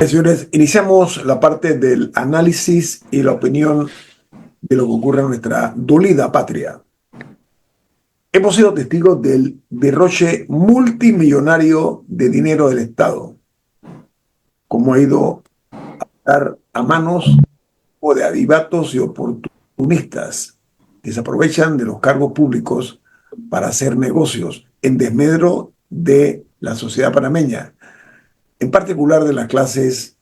Señores, iniciamos la parte del análisis y la opinión de lo que ocurre en nuestra dolida patria. Hemos sido testigos del derroche multimillonario de dinero del Estado, como ha ido a dar a manos o de adivatos y oportunistas que se aprovechan de los cargos públicos para hacer negocios en desmedro de la sociedad panameña, en particular de las clase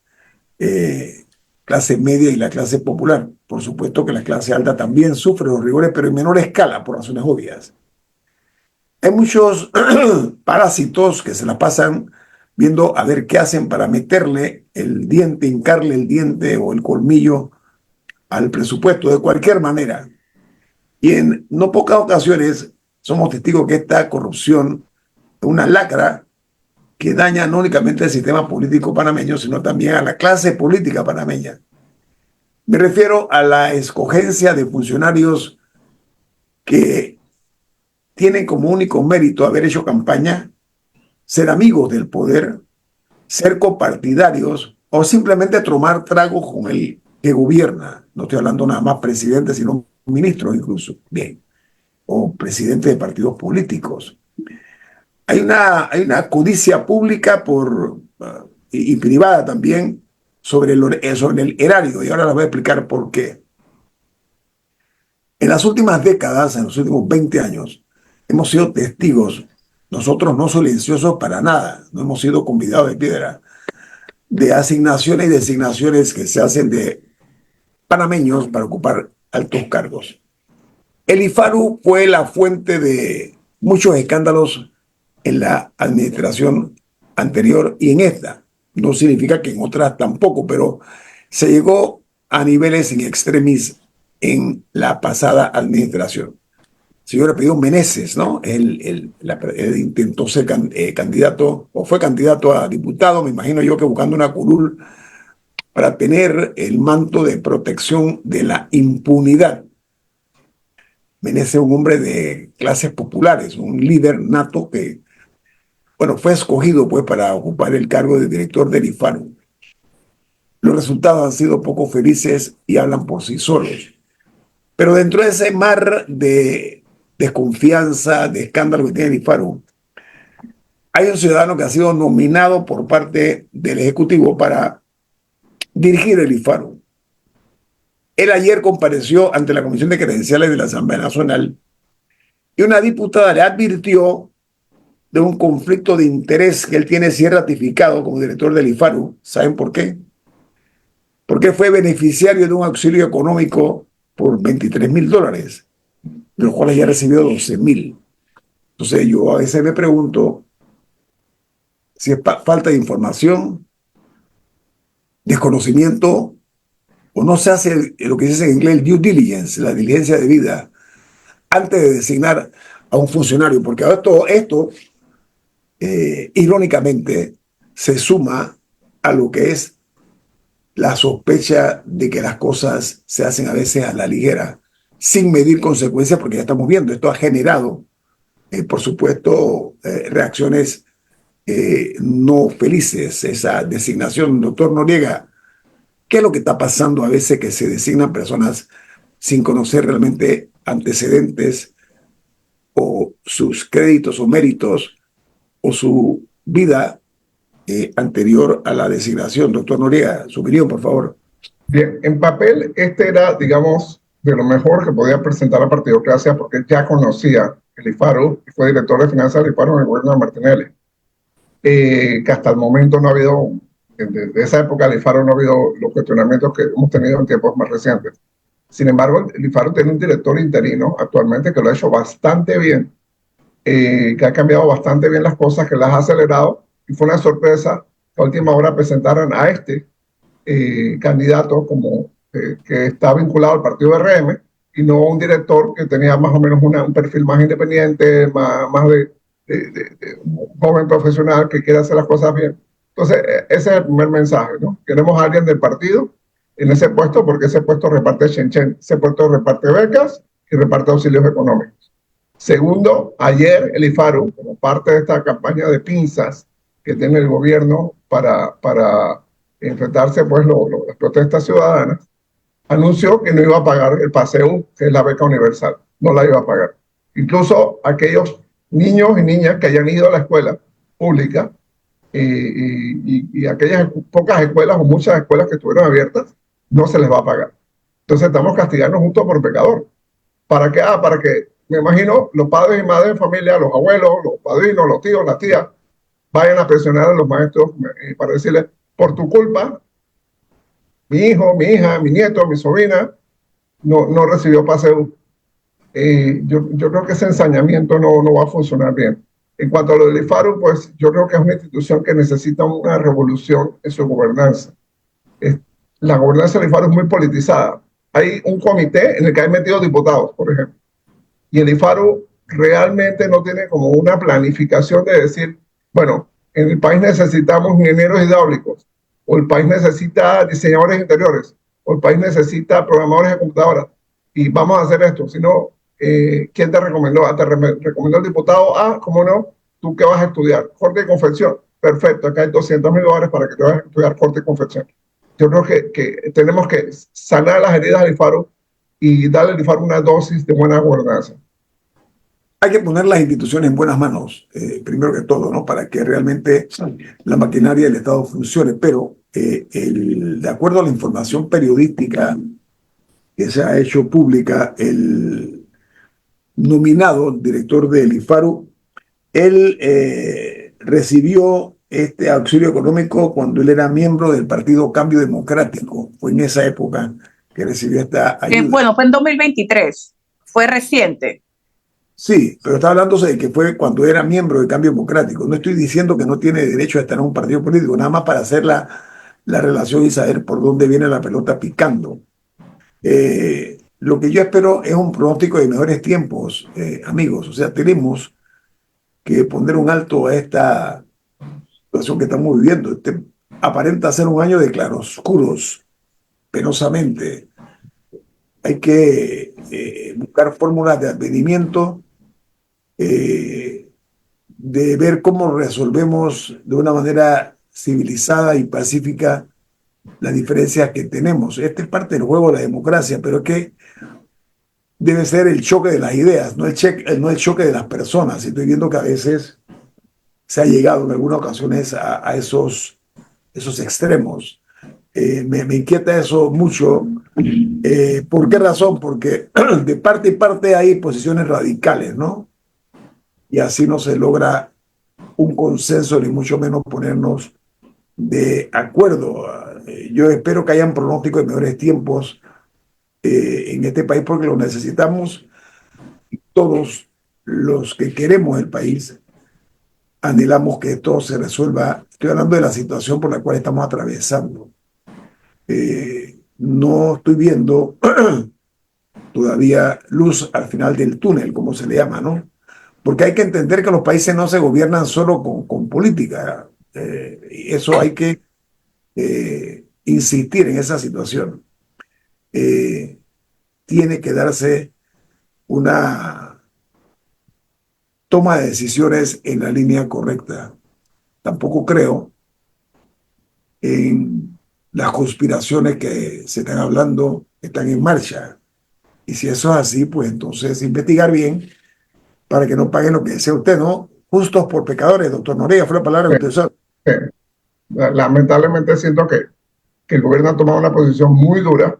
media y la clase popular. Por supuesto que la clase alta también sufre los rigores, pero en menor escala, por razones obvias. Hay muchos parásitos que se la pasan viendo a ver qué hacen para meterle el diente, hincarle el diente o el colmillo al presupuesto de cualquier manera. Y en no pocas ocasiones somos testigos que esta corrupción es una lacra que daña no únicamente el sistema político panameño, sino también a la clase política panameña. Me refiero a la escogencia de funcionarios que tienen como único mérito haber hecho campaña, ser amigos del poder, ser copartidarios o simplemente tomar tragos con el que gobierna. No estoy hablando nada más presidente, sino ministros incluso. Bien. O presidentes de partidos políticos. Hay una codicia pública y privada también sobre el erario, y ahora les voy a explicar por qué. En las últimas décadas, en los últimos 20 años, hemos sido testigos, nosotros no silenciosos para nada, no hemos sido convidados de piedra, de asignaciones y designaciones que se hacen de panameños para ocupar altos cargos. El IFARU fue la fuente de muchos escándalos en la administración anterior y en esta. No significa que en otras tampoco, pero se llegó a niveles in extremis en la pasada administración. El señor apellido Meneses, ¿no? Él intentó ser candidato, o fue candidato a diputado, me imagino yo que buscando una curul para tener el manto de protección de la impunidad. Meneses es un hombre de clases populares, un líder nato que, bueno, fue escogido pues para ocupar el cargo de director del IFARU. Los resultados han sido poco felices y hablan por sí solos. Pero dentro de ese mar de desconfianza, de escándalo que tiene el IFARU, hay un ciudadano que ha sido nominado por parte del Ejecutivo para dirigir el IFARU. Él ayer compareció ante la Comisión de Credenciales de la Asamblea Nacional y una diputada le advirtió de un conflicto de interés que él tiene si es ratificado como director del IFARU. ¿Saben por qué? Porque fue beneficiario de un auxilio económico por $23,000, de los cuales ya recibió 12,000. Entonces yo a veces me pregunto si es falta de información, desconocimiento, o no se hace lo que se dice en inglés el due diligence, la diligencia debida, antes de designar a un funcionario, porque esto irónicamente, se suma a lo que es la sospecha de que las cosas se hacen a veces a la ligera, sin medir consecuencias, porque ya estamos viendo, esto ha generado, por supuesto, reacciones no felices, esa designación. Doctor Noriega, ¿qué es lo que está pasando a veces que se designan personas sin conocer realmente antecedentes o sus créditos o méritos o su vida anterior a la designación? Doctor Noriega, su opinión, por favor. Bien, en papel este era, digamos, de lo mejor que podía presentar la Partidocracia porque ya conocía el IFARU y fue director de finanzas del IFARU en el gobierno de Martinelli. Que hasta el momento no ha habido, desde esa época del IFARU no ha habido los cuestionamientos que hemos tenido en tiempos más recientes. Sin embargo, el IFARU tiene un director interino actualmente que lo ha hecho bastante bien, que ha cambiado bastante bien las cosas, que las ha acelerado, y fue una sorpresa que a última hora presentaran a este candidato como que está vinculado al partido RM y no un director que tenía más o menos un perfil más independiente, más de un joven profesional que quiere hacer las cosas bien. Entonces, ese es el primer mensaje, ¿no? Queremos a alguien del partido en ese puesto porque ese puesto reparte Shenzhen, ese puesto reparte becas y reparte auxilios económicos. Segundo, ayer el IFARU, como parte de esta campaña de pinzas que tiene el gobierno para enfrentarse pues las protestas ciudadanas, anunció que no iba a pagar el paseo, que es la beca universal, no la iba a pagar. Incluso aquellos niños y niñas que hayan ido a la escuela pública y aquellas pocas escuelas o muchas escuelas que estuvieron abiertas, no se les va a pagar. Entonces estamos castigando justo por pecador. ¿Para qué? Para que, me imagino, los padres y madres de familia, los abuelos, los padrinos, los tíos, las tías, vayan a presionar a los maestros para decirles, por tu culpa, mi hijo, mi hija, mi nieto, mi sobrina, no recibió paseo. Yo creo que ese ensañamiento no va a funcionar bien. En cuanto a lo del IFARU, pues yo creo que es una institución que necesita una revolución en su gobernanza. Es, la gobernanza del IFARU es muy politizada. Hay un comité en el que hay metidos diputados, por ejemplo. Y el IFARU realmente no tiene como una planificación de decir, bueno, en el país necesitamos ingenieros hidráulicos, o el país necesita diseñadores interiores, o el país necesita programadores de computadoras, y vamos a hacer esto. Sino, ¿quién te recomendó? Te recomendó el diputado A, ¿cómo no? ¿Tú qué vas a estudiar? Corte y confección. Perfecto, acá hay $200,000 para que te vayas a estudiar corte y confección. Yo creo que tenemos que sanar las heridas del IFARU y darle al IFARU una dosis de buena gobernanza. Hay que poner las instituciones en buenas manos, primero que todo, ¿no? Para que realmente la maquinaria del Estado funcione. Pero de acuerdo a la información periodística que se ha hecho pública, el nominado director del IFARU, él recibió este auxilio económico cuando él era miembro del Partido Cambio Democrático. Fue en esa época que recibió esta ayuda. Bueno, fue en 2023, fue reciente. Sí, pero está hablándose de que fue cuando era miembro del Cambio Democrático. No estoy diciendo que no tiene derecho a estar en un partido político, nada más para hacer la relación y saber por dónde viene la pelota picando. Lo que yo espero es un pronóstico de mejores tiempos, amigos. O sea, tenemos que poner un alto a esta situación que estamos viviendo. Aparenta ser un año de claroscuros, penosamente. Hay que buscar fórmulas de advenimiento, de ver cómo resolvemos de una manera civilizada y pacífica las diferencias que tenemos. Este es parte del juego de la democracia, pero es que debe ser el choque de las ideas, no el choque de las personas. Estoy viendo que a veces se ha llegado en algunas ocasiones a esos extremos. Me inquieta eso mucho. ¿Por qué razón? Porque de parte y parte hay posiciones radicales, ¿no? Y así no se logra un consenso, ni mucho menos ponernos de acuerdo. Yo espero que hayan pronósticos de mejores tiempos en este país porque lo necesitamos. Todos los que queremos el país anhelamos que esto se resuelva. Estoy hablando de la situación por la cual estamos atravesando. No estoy viendo todavía luz al final del túnel, como se le llama, ¿no? Porque hay que entender que los países no se gobiernan solo con política. Y eso hay que insistir en esa situación. Tiene que darse una toma de decisiones en la línea correcta. Tampoco creo en las conspiraciones que se están hablando, que están en marcha. Y si eso es así, pues entonces investigar bien para que no paguen lo que desea usted, ¿no? Justos por pecadores, doctor Noriega, fue la palabra que usted usó. Lamentablemente siento que el gobierno ha tomado una posición muy dura,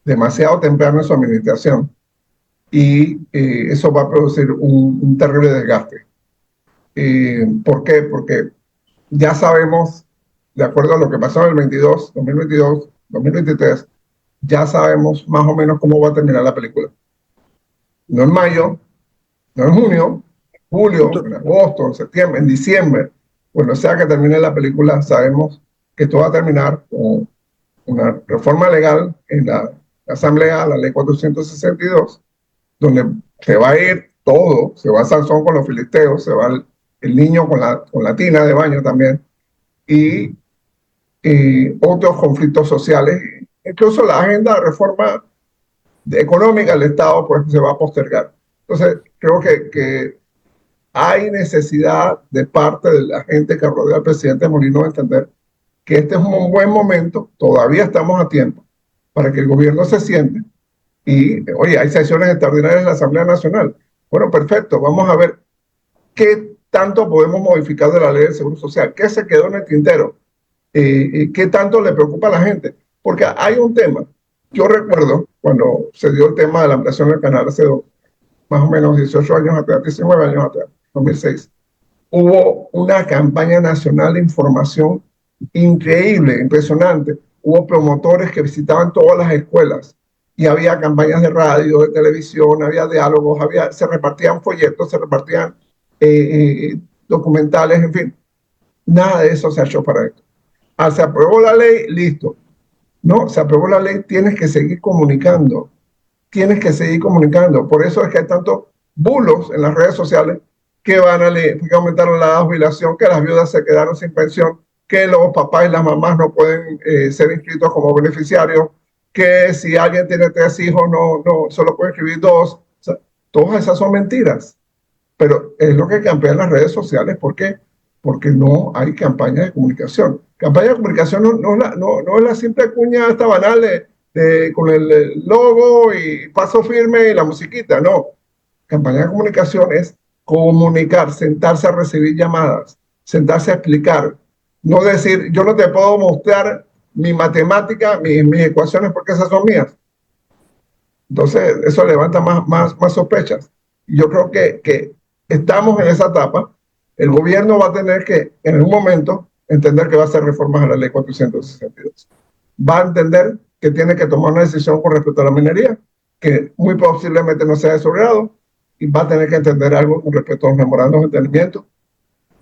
demasiado temprano en su administración, y eso va a producir un terrible desgaste. ¿Por qué? Porque ya sabemos, de acuerdo a lo que pasó en el 2022, 2023, ya sabemos más o menos cómo va a terminar la película. No en mayo, no en junio, en julio, en agosto, en septiembre, en diciembre. Bueno, sea que termine la película, sabemos que esto va a terminar con una reforma legal en la Asamblea, la Ley 462, donde se va a ir todo, se va Sansón con los filisteos, se va el niño con la tina de baño también, y otros conflictos sociales. Incluso la agenda de reforma económica del Estado pues se va a postergar. Entonces, creo que hay necesidad de parte de la gente que rodea al presidente Molino de entender que este es un buen momento, todavía estamos a tiempo, para que el gobierno se siente y, oye, hay sesiones extraordinarias en la Asamblea Nacional. Bueno, perfecto, vamos a ver qué tanto podemos modificar de la ley del Seguro Social, qué se quedó en el tintero, qué tanto le preocupa a la gente. Porque hay un tema, yo recuerdo cuando se dio el tema de la ampliación del canal hace más o menos 18 años atrás, 19 años atrás, 2006, hubo una campaña nacional de información increíble, impresionante. Hubo promotores que visitaban todas las escuelas y había campañas de radio, de televisión, había diálogos, se repartían folletos, se repartían documentales, en fin. Nada de eso se ha hecho para esto. Se aprobó la ley, listo. No, se aprobó la ley, tienes que seguir comunicando. Tienes que seguir comunicando. Por eso es que hay tantos bulos en las redes sociales que que aumentaron la jubilación, que las viudas se quedaron sin pensión, que los papás y las mamás no pueden ser inscritos como beneficiarios, que si alguien tiene 3 hijos no solo puede inscribir 2. O sea, todas esas son mentiras. Pero es lo que campean las redes sociales. ¿Por qué? Porque no hay campaña de comunicación. Campaña de comunicación no es la simple cuña esta banal con el logo y paso firme y la musiquita. No. Campaña de comunicación es comunicar, sentarse a recibir llamadas, sentarse a explicar. No decir, yo no te puedo mostrar mi matemática, mis ecuaciones porque esas son mías. Entonces, eso levanta más sospechas. Yo creo que estamos en esa etapa. El gobierno va a tener que, en algún momento, entender que va a hacer reformas a la ley 462. Va a entender que tiene que tomar una decisión con respecto a la minería, que muy posiblemente no sea de su grado, y va a tener que entender algo con respecto a los memorandos de entendimiento.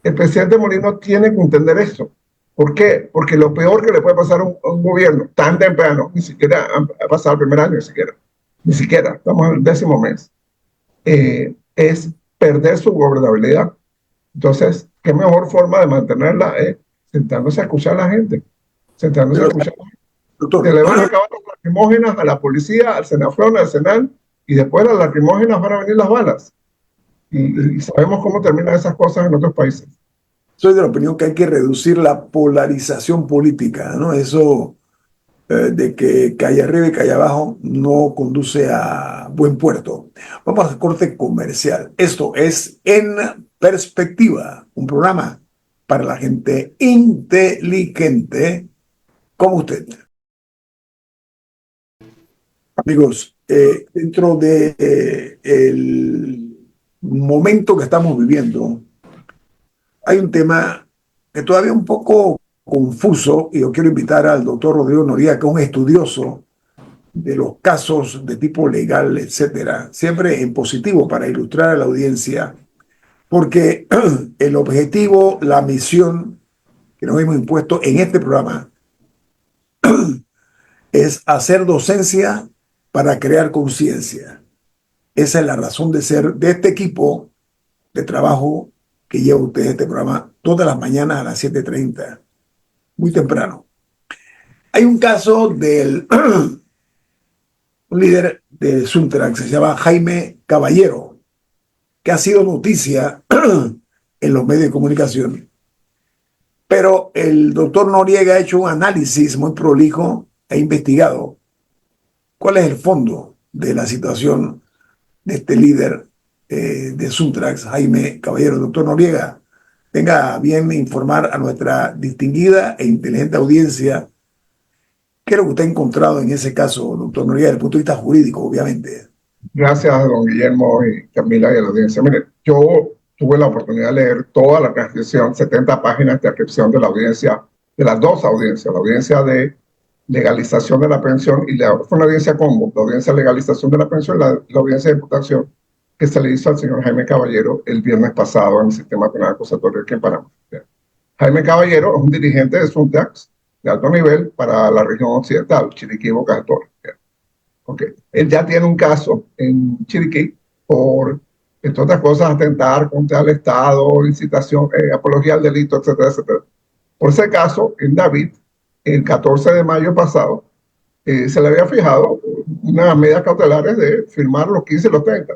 El presidente Molino tiene que entender esto. ¿Por qué? Porque lo peor que le puede pasar a un gobierno tan temprano, ni siquiera ha pasado el primer año, ni siquiera, estamos en el 10º mes, es perder su gobernabilidad. Entonces, ¿qué mejor forma de mantenerla? Sentándose a escuchar a la gente. Sentándose a escuchar a la gente. Doctor, Se le van a acabar las lacrimógenas a la policía, al Senafrón, al Senal, y después de las lacrimógenas van a venir las balas. Y sabemos cómo terminan esas cosas en otros países. soy de la opinión que hay que reducir la polarización política, ¿no? Eso de que calle arriba y calle abajo no conduce a buen puerto. Vamos al corte comercial. Esto es En Perspectiva, un programa para la gente inteligente como usted. Amigos, dentro de el momento que estamos viviendo, hay un tema que todavía es un poco confuso y yo quiero invitar al doctor Rodrigo Noriega, que es un estudioso de los casos de tipo legal, etcétera, siempre en positivo para ilustrar a la audiencia, porque el objetivo, la misión que nos hemos impuesto en este programa es hacer docencia para crear conciencia. Esa es la razón de ser de este equipo de trabajo que lleva usted este programa todas las mañanas a las 7:30, muy temprano. Hay un caso del un líder de Suntrax, se llama Jaime Caballero, que ha sido noticia en los medios de comunicación. Pero el doctor Noriega ha hecho un análisis muy prolijo e investigado cuál es el fondo de la situación de este líder de Suntrax, Jaime Caballero. Doctor Noriega, tenga bien informar a nuestra distinguida e inteligente audiencia qué es lo que usted ha encontrado en ese caso, doctor Noriega, desde el punto de vista jurídico, obviamente. Gracias, don Guillermo y Camila y a la audiencia. Mire, yo tuve la oportunidad de leer toda la transcripción, 70 páginas de transcripción de la audiencia, de las dos audiencias, la audiencia de legalización de la pensión y fue una audiencia combo, la audiencia de legalización de la pensión y la audiencia de imputación que se le hizo al señor Jaime Caballero el viernes pasado en el sistema penal acusatorio aquí en Panamá. Jaime Caballero es un dirigente de Suntrax de alto nivel para la región occidental, Chiriquí y Bocas del Toro. Okay. Él ya tiene un caso en Chiriquí por, entre otras cosas, atentar contra el Estado, incitación, apología al delito, etcétera, etcétera. Por ese caso, en David, el 14 de mayo pasado, se le había fijado unas medidas cautelares de firmar los 15 y los 30.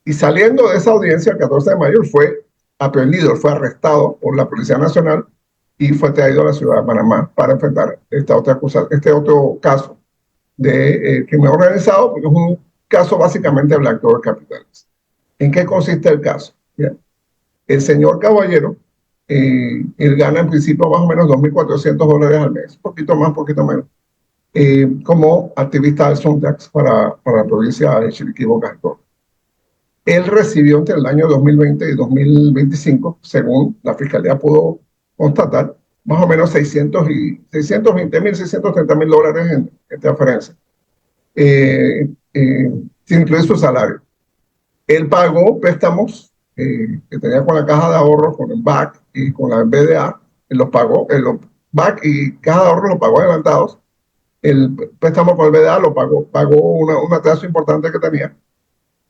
Y saliendo de esa audiencia, el 14 de mayo, fue aprendido, fue arrestado por la Policía Nacional y fue traído a la ciudad de Panamá para enfrentar este otro caso de crimen organizado, porque es un caso básicamente de blanqueo de capitales. ¿En qué consiste el caso? Bien. El señor Caballero, él gana en principio más o menos $2.400 al mes, poquito más, poquito menos, como activista del Suntax para la provincia de Chiriquí, Boca. Él recibió entre el año 2020 y 2025, según la Fiscalía pudo constatar, más o menos $630.000 en transferencia, sin incluir su salario. Él pagó préstamos que tenía con la Caja de Ahorros, con el BAC y con la BDA. Él los pagó, los BAC y Caja de Ahorros los pagó adelantados. El préstamo con el BDA lo pagó un atraso importante que tenía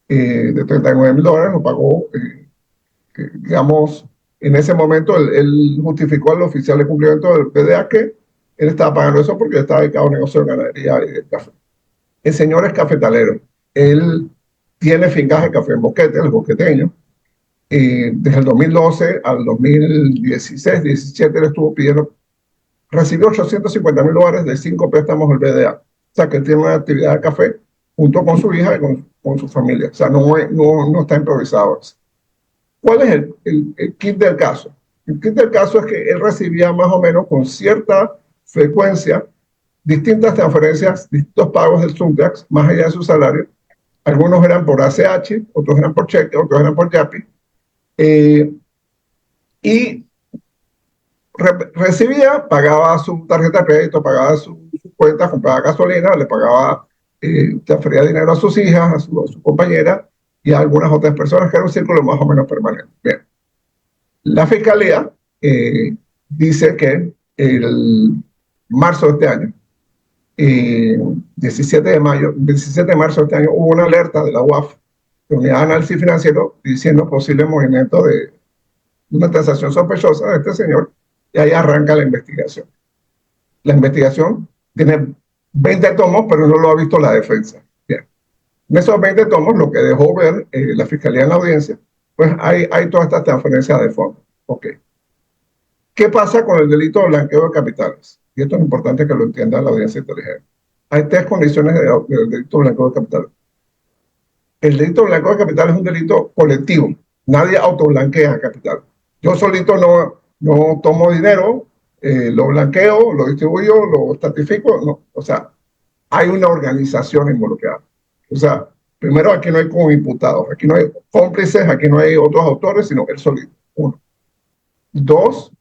de $39.000, lo pagó, digamos, en ese momento él justificó al oficial de cumplimiento del BDA que él estaba pagando eso porque estaba dedicado a un negocio de ganadería y de café. El señor es cafetalero. Él tiene fincas de café en Boquete, el boqueteño. Desde el 2012 al 2016, 17, él estuvo pidiendo, recibió $850.000 de 5 préstamos del BDA. O sea, que él tiene una actividad de café junto con su hija y con su familia. O sea, no está improvisado eso. ¿Cuál es el kit del caso? El kit del caso es que él recibía más o menos con cierta frecuencia distintas transferencias, distintos pagos del Suntax, más allá de su salario. Algunos eran por ACH, otros eran por cheque, otros eran por YAPI. Y recibía, pagaba su tarjeta de crédito, pagaba sus cuentas, compraba gasolina, le pagaba, transfería dinero a sus hijas, a su compañera y a algunas otras personas, que era un círculo más o menos permanente. Bien. La Fiscalía dice que el marzo de este año, 17 de marzo de este año, hubo una alerta de la UAF, de Unidad de Análisis Financiero, diciendo posible movimiento de una transacción sospechosa de este señor, y ahí arranca la investigación. La investigación tiene 20 tomos, pero no lo ha visto la defensa. Bien. En esos 20 tomos, lo que dejó ver la Fiscalía en la audiencia, pues hay todas estas transferencias de fondos. Ok. ¿Qué pasa con el delito de blanqueo de capitales? Y esto es importante que lo entienda la audiencia inteligente. Hay 3 condiciones del delito de blanqueo de capitales. El delito de blanqueo de capitales es un delito colectivo. Nadie autoblanquea capital. Yo solito no tomo dinero, lo blanqueo, lo distribuyo, lo estratifico. No. O sea, hay una organización involucrada. O sea, primero, aquí no hay coimputados, aquí no hay cómplices, aquí no hay otros autores, sino él solito. 1. 2,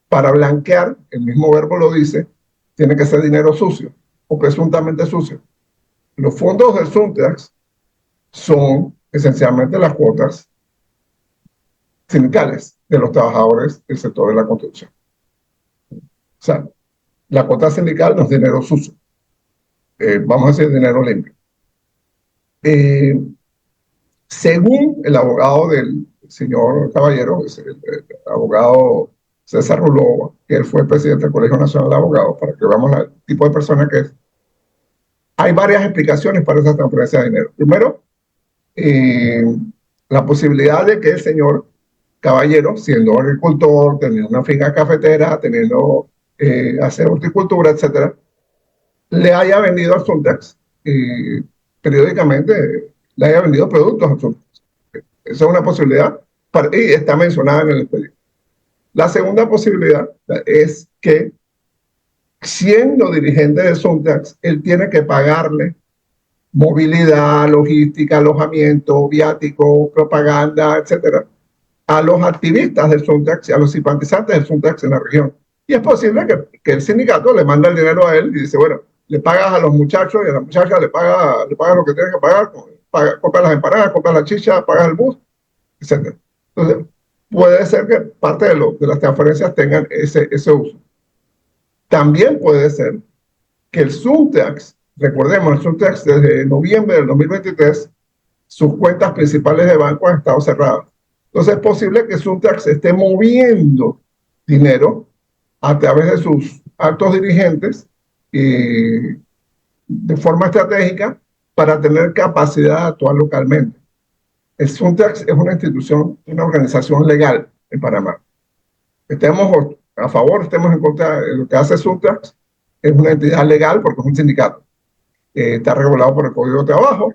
para blanquear, el mismo verbo lo dice, tiene que ser dinero sucio o presuntamente sucio. Los fondos del Suntax son esencialmente las cuotas sindicales de los trabajadores del sector de la construcción. O sea, la cuota sindical no es dinero sucio. Vamos a decir dinero limpio. Según el abogado del señor Caballero, el abogado César Ruló, que él fue presidente del Colegio Nacional de Abogados, para que veamos el tipo de persona que es, hay varias explicaciones para esa transferencia de dinero. Primero, la posibilidad de que el señor Caballero, siendo agricultor, teniendo una finca cafetera, hacer horticultura, etcétera, le haya vendido al Suntax, periódicamente le haya vendido productos al Suntax. Esa es una posibilidad y está mencionada en el expediente. La segunda posibilidad es que, siendo dirigente de Suntax, él tiene que pagarle movilidad, logística, alojamiento, viático, propaganda, etcétera, a los activistas del Suntax y a los simpatizantes del Suntax en la región. Y es posible que el sindicato le manda el dinero a él y dice, bueno, le pagas a los muchachos y a las muchachas le pagas lo que tienen que pagar, compras las empanadas, compras la chicha, pagas el bus, etc. Entonces, puede ser que parte de las transferencias tengan ese uso. También puede ser que el Suntax, recordemos, el Suntax desde noviembre del 2023, sus cuentas principales de banco han estado cerradas. Entonces es posible que Suntax esté moviendo dinero a través de sus altos dirigentes de forma estratégica para tener capacidad de actuar localmente. El Suntax es una institución, una organización legal en Panamá. Estemos a favor, estemos en contra de lo que hace Suntrax. Es una entidad legal porque es un sindicato. Está regulado por el Código de Trabajo,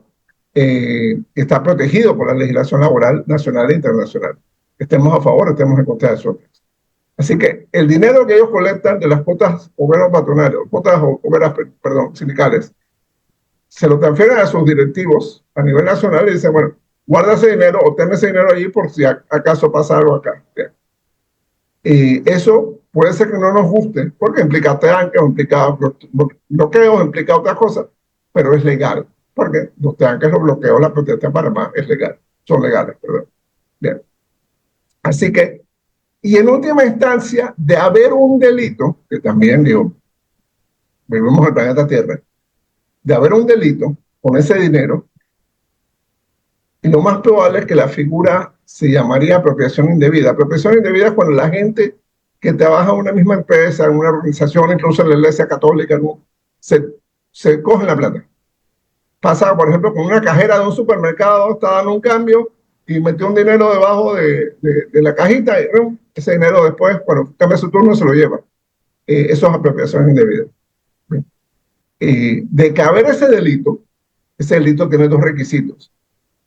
está protegido por la legislación laboral nacional e internacional. Estemos a favor, estemos en contra de Suntrax. Así que el dinero que ellos colectan de las cuotas obreras patronales, cuotas obreras, perdón, sindicales, se lo transfieren a sus directivos a nivel nacional y dicen, bueno, guarda ese dinero o ten ese dinero allí por si acaso pasa algo acá. Bien. Y eso puede ser que no nos guste, porque implica tranques, implica bloqueos, implica otras cosas, pero es legal, porque los tranques, los bloqueos, la protesta en Panamá es legal, son legales, perdón. Bien. Así que, y en última instancia, de haber un delito, que también digo, vivimos en el planeta Tierra, de haber un delito con ese dinero, y lo más probable es que la figura se llamaría apropiación indebida. Apropiación indebida es cuando la gente que trabaja en una misma empresa, en una organización, incluso en la iglesia católica, ¿no? se coge la plata. Pasa, por ejemplo, con una cajera de un supermercado, está dando un cambio y metió un dinero debajo de la cajita, y ese dinero después, cuando cambia su turno, se lo lleva. Eso es apropiación indebida. De caber ese delito tiene dos requisitos.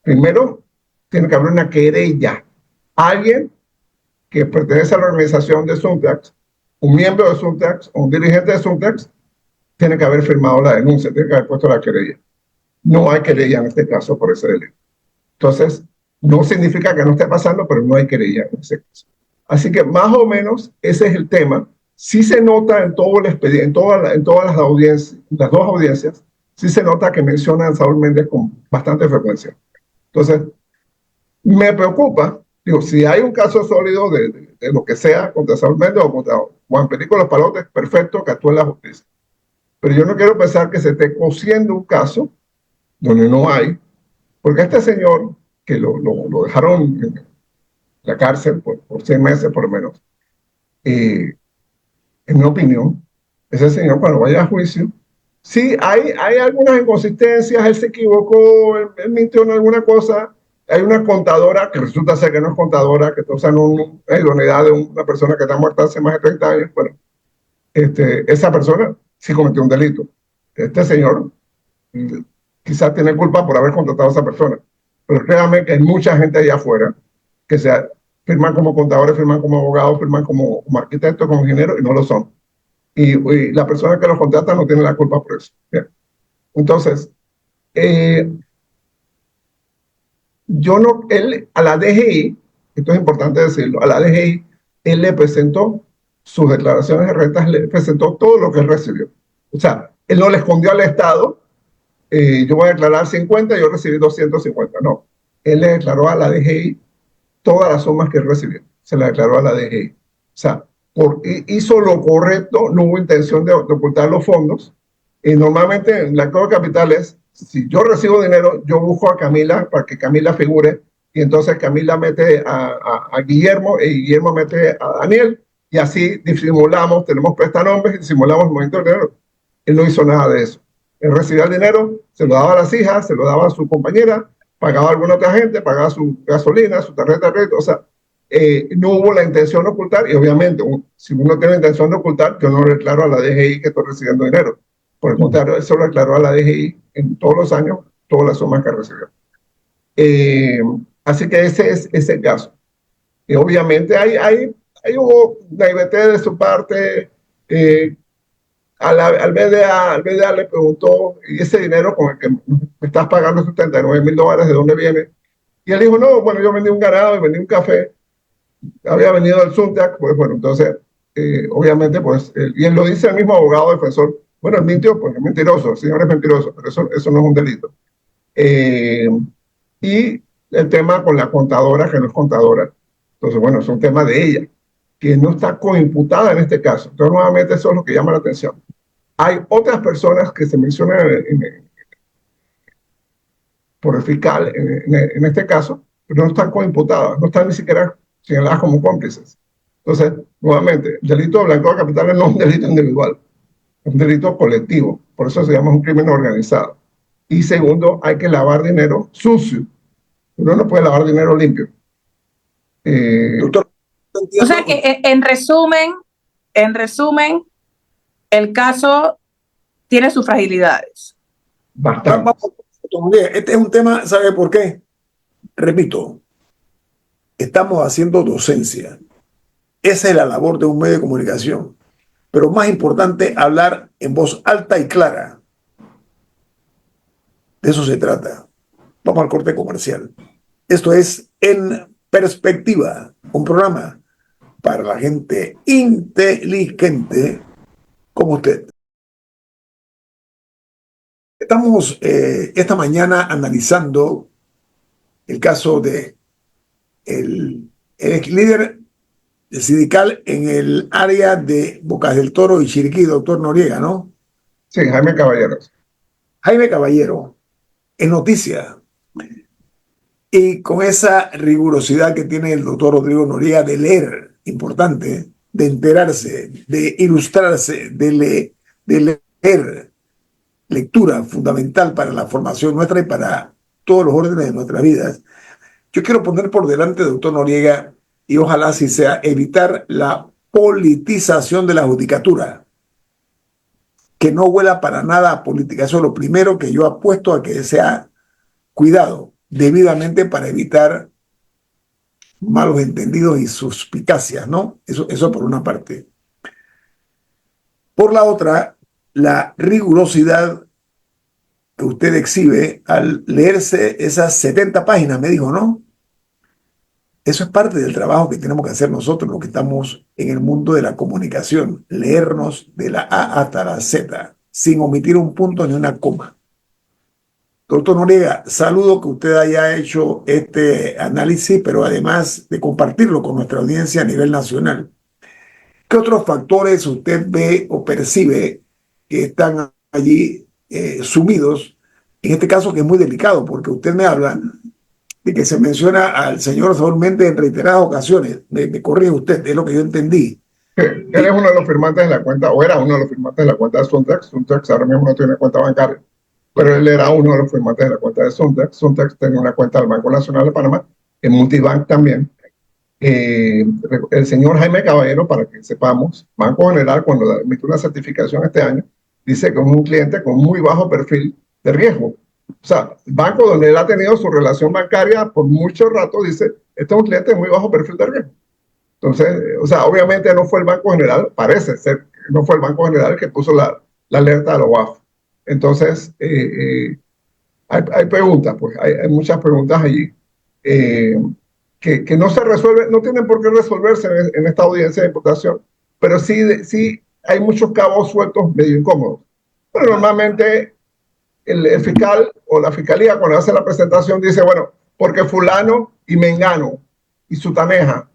Primero, tiene que haber una querella. Alguien que pertenece a la organización de Suntrax, un miembro de Suntrax o un dirigente de Suntrax, tiene que haber firmado la denuncia, tiene que haber puesto la querella. No hay querella en este caso por ese delito. Entonces, no significa que no esté pasando, pero no hay querella en ese caso. Así que más o menos ese es el tema. Sí se nota en todo el expediente, en todas las audiencias, las dos audiencias, sí se nota que mencionan a Saúl Méndez con bastante frecuencia. Entonces, me preocupa, digo, si hay un caso sólido de lo que sea contra Saúl Méndez o contra Juan Perico Los Palotes, perfecto, que actúe la justicia. Pero yo no quiero pensar que se esté cociendo un caso donde no hay, porque este señor, que lo dejaron en la cárcel por 6 meses por lo menos, en mi opinión, ese señor cuando vaya a juicio, sí, hay algunas inconsistencias, él se equivocó, él mintió en alguna cosa, hay una contadora que resulta ser que no es contadora, que está usando una idoneidad de una persona que está muerta hace más de 30 años, bueno, esa persona sí cometió un delito. Este señor quizás tiene culpa por haber contratado a esa persona, pero créanme que hay mucha gente allá afuera que firman como contadores, firman como abogados, firman como arquitectos, como ingenieros y no lo son. Y la persona que los contrata no tiene la culpa por eso. Bien. Entonces, a la DGI, esto es importante decirlo, a la DGI, él le presentó sus declaraciones de rentas, le presentó todo lo que él recibió. O sea, él no le escondió al Estado, yo voy a declarar 50, yo recibí 250. No, él le declaró a la DGI todas las sumas que él recibió. Se la declaró a la DGI. O sea, hizo lo correcto, no hubo intención de ocultar los fondos. Y normalmente en la Código de Capital es, si yo recibo dinero, yo busco a Camila para que Camila figure, y entonces Camila mete a Guillermo, y Guillermo mete a Daniel, y así disimulamos, tenemos prestanombres y disimulamos el movimiento del dinero. Él no hizo nada de eso. Él recibía el dinero, se lo daba a las hijas, se lo daba a su compañera, pagaba a alguna otra gente, pagaba su gasolina, su tarjeta de crédito, o sea, no hubo la intención de ocultar, y obviamente, si uno tiene la intención de ocultar, yo no le declaro a la DGI que estoy recibiendo dinero. Por el contrario, eso lo declaró a la DGI en todos los años, todas las sumas que recibió. Así que ese es el caso. Y obviamente hubo naivete de su parte. Al BDA le preguntó, ¿y ese dinero con el que me estás pagando $79,000, de dónde viene? Y él dijo, no, bueno, yo vendí un ganado y vendí un café. Había venido del Suntrax, pues bueno, entonces, obviamente, pues, y él lo dice el mismo abogado defensor, bueno, él mintió, pues es mentiroso, el señor es mentiroso, pero eso no es un delito. Y el tema con la contadora, que no es contadora, entonces, bueno, es un tema de ella, que no está coimputada en este caso. Entonces, nuevamente, eso es lo que llama la atención. Hay otras personas que se mencionan por el fiscal en este caso, pero no están coimputadas, no están ni siquiera señaladas como cómplices. Entonces, nuevamente, el delito de blanqueo de capitales no es un delito individual, es un delito colectivo, por eso se llama un crimen organizado. Y segundo, hay que lavar dinero sucio. Uno no puede lavar dinero limpio. O sea que, en resumen, En resumen, el caso tiene sus fragilidades. Bastante. Este es un tema, ¿sabe por qué? Repito, estamos haciendo docencia. Esa es la labor de un medio de comunicación. Pero más importante, hablar en voz alta y clara. De eso se trata. Vamos al corte comercial. Esto es En Perspectiva, un programa para la gente inteligente como usted. Estamos esta mañana analizando el caso de el ex líder sindical en el área de Bocas del Toro y Chiriquí, doctor Noriega, ¿no? Sí, Jaime Caballeros. Jaime Caballero, es noticia. Y con esa rigurosidad que tiene el doctor Rodrigo Noriega de leer, importante, de enterarse, de ilustrarse, de leer, lectura fundamental para la formación nuestra y para todos los órdenes de nuestras vidas. Yo quiero poner por delante, doctor Noriega, y ojalá así sea, evitar la politización de la judicatura, que no huela para nada a política. Eso es lo primero que yo apuesto a que sea cuidado debidamente para evitar malos entendidos y suspicacias, ¿no? Eso por una parte. Por la otra, la rigurosidad que usted exhibe al leerse esas 70 páginas, me dijo, ¿no? Eso es parte del trabajo que tenemos que hacer nosotros, los que estamos en el mundo de la comunicación, leernos de la A hasta la Z, sin omitir un punto ni una coma. Doctor Noriega, saludo que usted haya hecho este análisis, pero además de compartirlo con nuestra audiencia a nivel nacional. ¿Qué otros factores usted ve o percibe que están allí sumidos? En este caso que es muy delicado, porque usted me habla de que se menciona al señor Saúl Méndez en reiteradas ocasiones. Me corrige usted, es lo que yo entendí. Él es uno de los firmantes de la cuenta, o era uno de los firmantes de la cuenta de Suntex. Suntex ahora mismo no tiene cuenta bancaria, pero él era uno de los firmantes de la cuenta de Suntex. Suntex tenía una cuenta del Banco Nacional de Panamá, en Multibank también. El señor Jaime Caballero, para que sepamos, Banco General, cuando emite una certificación este año, dice que es un cliente con muy bajo perfil de riesgo. O sea, el banco donde él ha tenido su relación bancaria por mucho rato dice, este es un cliente de muy bajo perfil de riesgo. Entonces, o sea, obviamente no fue el Banco General, parece ser que no fue el Banco General que puso la alerta de los BAF. Entonces, hay preguntas, pues, hay muchas preguntas allí que no se resuelven, no tienen por qué resolverse en esta audiencia de imputación, pero sí hay muchos cabos sueltos medio incómodos. Pero normalmente el fiscal o la fiscalía cuando hace la presentación dice, bueno, porque fulano y mengano y sutaneja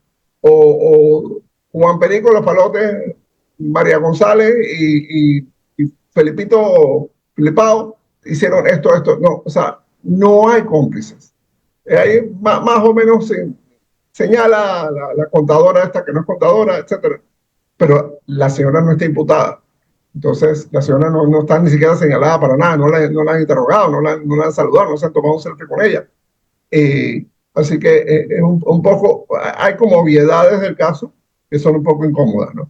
o Juan Perico Los Palotes, María González y Filipao hicieron esto. No, o sea, no hay cómplices. Ahí más o menos se señala la contadora esta que no es contadora, etcétera. Pero la señora no está imputada. Entonces, la señora no está ni siquiera señalada para nada, no la han interrogado, no la han saludado, no se han tomado un selfie con ella. Así que es un poco, hay como obviedades del caso que son un poco incómodas, ¿no?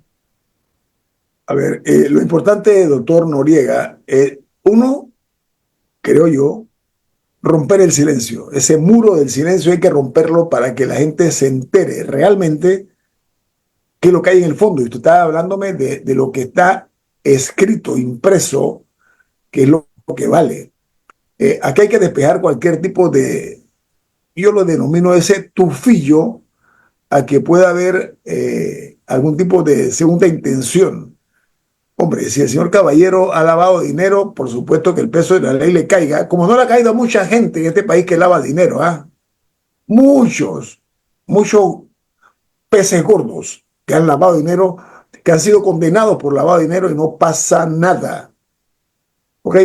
A ver, lo importante, doctor Noriega, uno, creo yo, romper el silencio. Ese muro del silencio hay que romperlo para que la gente se entere realmente qué es lo que hay en el fondo. Y usted estaba hablándome de lo que está escrito, impreso, que es lo que vale. Aquí hay que despejar cualquier tipo de, yo lo denomino ese tufillo, a que pueda haber algún tipo de segunda intención. Hombre, si el señor Caballero ha lavado dinero, por supuesto que el peso de la ley le caiga, como no le ha caído a mucha gente en este país que lava dinero, ¿ah? Muchos peces gordos que han lavado dinero, que han sido condenados por lavado de dinero y no pasa nada. ¿Ok?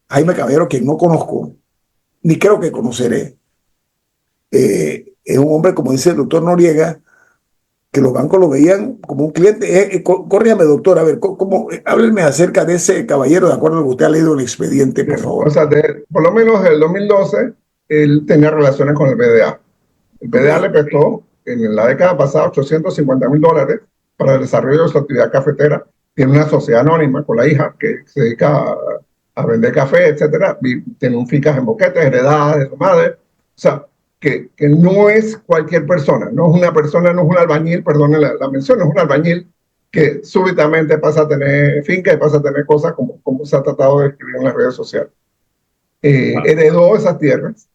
Jaime Caballero, quien no conozco, ni creo que conoceré, es un hombre, como dice el doctor Noriega, que los bancos lo veían como un cliente. Corríame, doctor, a ver, háblenme acerca de ese caballero, de acuerdo a lo que usted ha leído en el expediente, por favor. O sea, por lo menos desde el 2012, él tenía relaciones con el BDA. El BDA le prestó en la década pasada $850,000 para el desarrollo de su actividad cafetera. Tiene una sociedad anónima con la hija que se dedica a vender café, etcétera. Tiene un fincas en Boquete, heredadas de su madre. O sea, que no es cualquier persona, no es una persona, no es un albañil, perdone la mención, no es un albañil que súbitamente pasa a tener finca y pasa a tener cosas como se ha tratado de escribir en las redes sociales. Heredó esas tierras,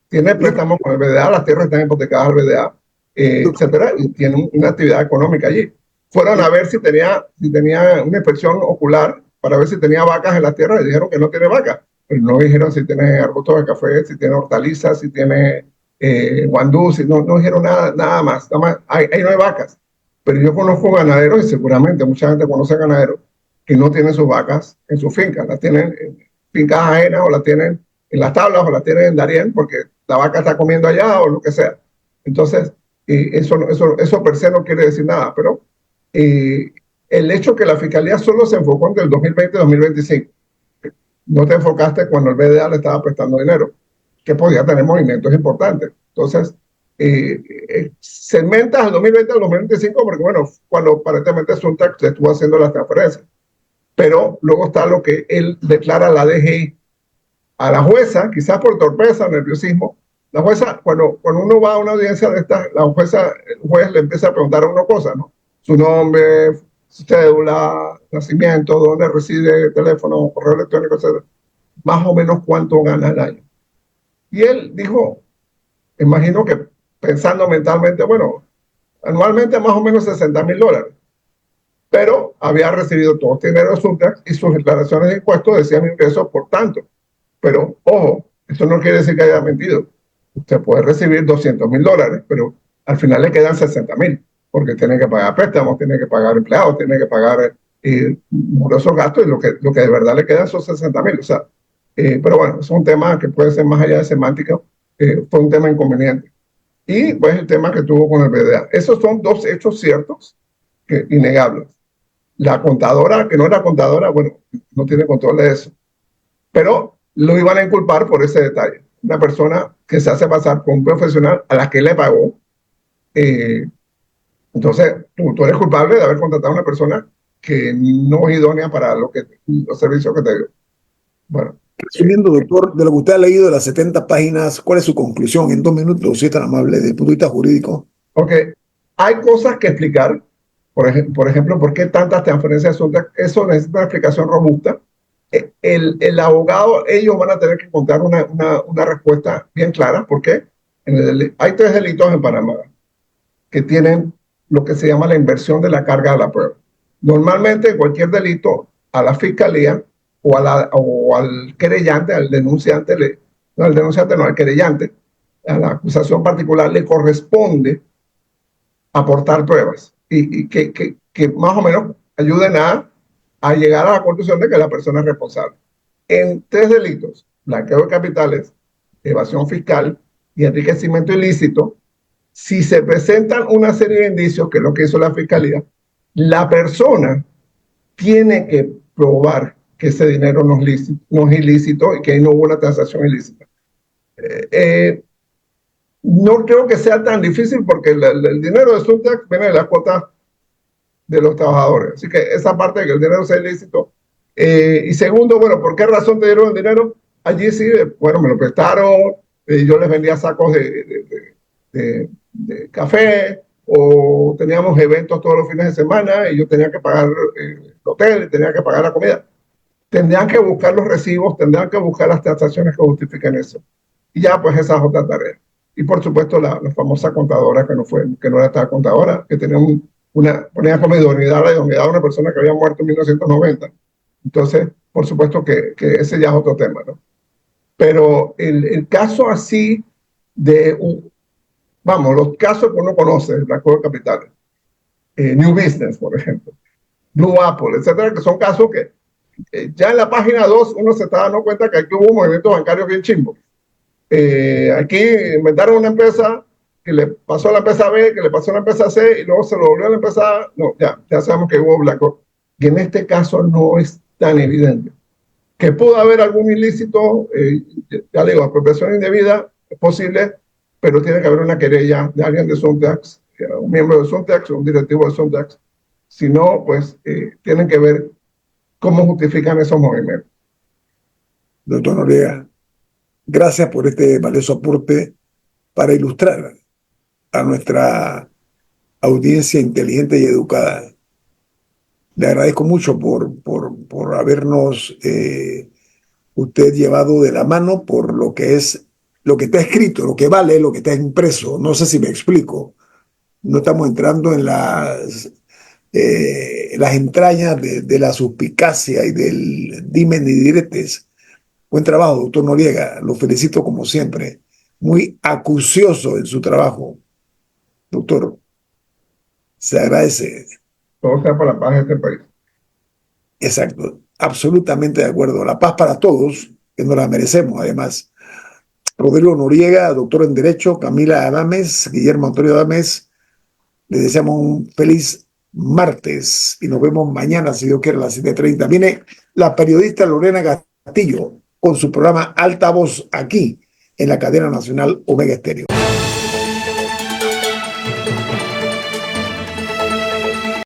tiene préstamos con el BDA, las tierras están hipotecadas al BDA, etcétera, y tiene una actividad económica allí. Fueron a ver si tenía una inspección ocular para ver si tenía vacas en las tierras y dijeron que no tiene vacas. Pero no dijeron si tiene arbustos de café, si tiene hortalizas, si tiene guandú, no dijeron nada más. Ahí no hay vacas. Pero yo conozco ganaderos y seguramente mucha gente conoce ganaderos que no tienen sus vacas en sus fincas, las tienen en fincas ajenas o las tienen en las tablas o las tienen en Darién porque la vaca está comiendo allá o lo que sea. Entonces, eso per se no quiere decir nada, pero el hecho que la Fiscalía solo se enfocó entre el 2020 y 2025, no te enfocaste cuando el BDA le estaba prestando dinero, que podía tener movimientos importantes. Entonces, segmentas al 2020 al 2025 porque, bueno, cuando aparentemente Suntac se estuvo haciendo las transferencias. Pero luego está lo que él declara a la DGI, a la jueza, quizás por torpeza o nerviosismo. La jueza, cuando uno va a una audiencia de estas, el juez le empieza a preguntar a uno cosas, ¿no? Su nombre, su cédula, nacimiento, dónde reside, teléfono, correo electrónico, etc. Más o menos cuánto gana al año. Y él dijo, imagino que pensando mentalmente, bueno, anualmente más o menos $60,000. Pero había recibido todo este dinero de Suntac y sus declaraciones de impuestos decían ingresos por tanto. Pero, ojo, eso no quiere decir que haya mentido. Usted puede recibir $200,000, pero al final le quedan 60,000, porque tiene que pagar préstamos, tiene que pagar empleados, tiene que pagar numerosos gastos y lo que de verdad le quedan son 60,000. O sea, pero bueno, es un tema que puede ser más allá de semántica, fue un tema inconveniente. Y pues el tema que tuvo con el BDA. Esos son dos hechos ciertos, innegables. La contadora, que no era contadora, bueno, no tiene control de eso. Pero lo iban a inculpar por ese detalle. Una persona que se hace pasar por un profesional a la que le pagó. Entonces, tú eres culpable de haber contratado a una persona que no es idónea para los servicios que te dio. Bueno. Resumiendo, doctor, de lo que usted ha leído de las 70 páginas, ¿cuál es su conclusión en 2 minutos, si es tan amable, desde el punto de vista jurídico? Ok, hay cosas que explicar. Por ejemplo, ¿por qué tantas transferencias son? Eso necesita una explicación robusta. El abogado, ellos van a tener que contar una respuesta bien clara. ¿Por qué? Hay 3 delitos en Panamá que tienen lo que se llama la inversión de la carga de la prueba. Normalmente, cualquier delito, a la fiscalía o al querellante, al denunciante, al querellante, a la acusación particular, le corresponde aportar pruebas y que más o menos ayuden a llegar a la conclusión de que la persona es responsable. En 3 delitos, blanqueo de capitales, evasión fiscal y enriquecimiento ilícito, si se presentan una serie de indicios, que es lo que hizo la fiscalía, la persona tiene que probar que ese dinero no es ilícito y que ahí no hubo una transacción ilícita. No creo que sea tan difícil porque el dinero de Suntac viene de las cuotas de los trabajadores. Así que esa parte de que el dinero sea ilícito. Y segundo, bueno, ¿por qué razón te dieron el dinero? Allí sí, bueno, me lo prestaron, yo les vendía sacos de café, o teníamos eventos todos los fines de semana y yo tenía que pagar el hotel, tenía que pagar la comida. Tendrían que buscar los recibos, tendrían que buscar las transacciones que justifiquen eso. Y ya, pues esa es otra tarea. Y por supuesto, la famosa contadora que no era esta contadora, que tenía ponía como idoneidad la idoneidad de una persona que había muerto en 1990. Entonces, por supuesto que ese ya es otro tema, ¿no? Pero el caso así los casos que uno conoce, el blanqueo de capitales, New Business, por ejemplo, Blue Apple, etcétera, que son casos que ya en la página 2 uno se está dando cuenta que aquí hubo un movimiento bancario bien chimbo. Aquí inventaron una empresa que le pasó a la empresa B, que le pasó a la empresa C y luego se lo volvió a la empresa A. No, ya sabemos que hubo blanqueo. Y en este caso no es tan evidente. Que pudo haber algún ilícito, ya le digo, apropiación indebida, es posible, pero tiene que haber una querella de alguien de Suntac, un miembro de Suntac, un directivo de Suntac, sino pues tienen que ver cómo justifican esos movimientos. Doctor Noriega, gracias por este valioso aporte para ilustrar a nuestra audiencia inteligente y educada. Le agradezco mucho por habernos usted llevado de la mano por lo que es, lo que está escrito, lo que vale, lo que está impreso. No sé si me explico. No estamos entrando en las entrañas de la suspicacia y del dimen y diretes. Buen trabajo, doctor Noriega. Lo felicito como siempre. Muy acucioso en su trabajo. Doctor, se agradece. Todo sea para la paz de este país. Exacto. Absolutamente de acuerdo. La paz para todos, que nos la merecemos además. Rodrigo Noriega, doctor en Derecho, Camila Adames, Guillermo Antonio Adames. Les deseamos un feliz martes y nos vemos mañana, si Dios quiere, a las 7:30. Viene la periodista Lorena Castillo con su programa Alta Voz aquí en la cadena nacional Omega Estéreo.